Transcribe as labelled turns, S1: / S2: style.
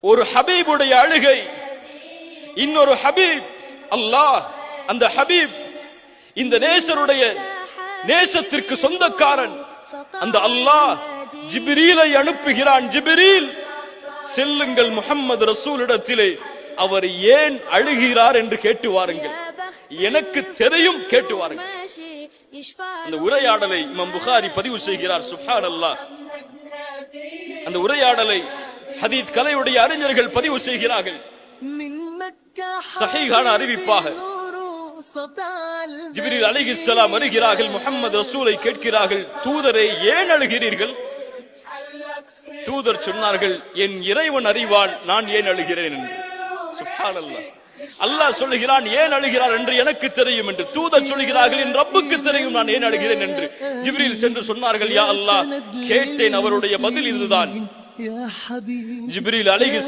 S1: ஒரு ஹபீபுடைய அழுகை, இன்னொரு ஹபீப் அல்லாஹ். அந்த ஹபீப் இந்த நேசருடைய நேசத்திற்கு சொந்தக்காரன். அந்த அல்லாஹ் ஜிப்ரீலை அனுப்புகிறான். ஜிப்ரீல், செல்லுங்கள் முஹம்மது ரசூலிடத்திலே, அவர் ஏன் அழுகிறார் என்று கேட்டு வாருங்கள், எனக்கு தெரியும், கேட்டு வாருங்கள். அந்த உரையாடலை இமாம் புகாரி பதிவு செய்கிறார். சுப்ஹானல்லாஹ். அந்த உரையாடலை ஹதீஸ் கலையுடைய அறிஞர்கள் பதிவு செய்கிறார்கள். சஹீஹான அறிவிப்பாக ஜிப்ரீல் அலைஹிஸ்ஸலாம் வருகிறார்கள். முஹம்மது ரசூலை கேட்கிறார்கள், தூதரே ஏன் அழுகிறீர்கள்? தூதர் சொன்னார்கள், என் இறைவன் அறிவான் நான் ஏன் அழுகிறேன் என்று. சுப்ஹானல்லாஹ். அல்லாஹ் சொல்லுகிறான், ஏன் அழுகிறார் என்று எனக்கு தெரியும் என்று. தூதர் சொல்லுகிறார்கள், என் ரப்புக்கு தெரியும் நான் ஏன் அழுகிறேன் என்று. ஜிப்ரீல் சென்று சொன்னார்கள், யா அல்லாஹ், கேட்டேன், அவருடைய பதில் இதுதான். ஜிப்ரீல் அலைஹிஸ்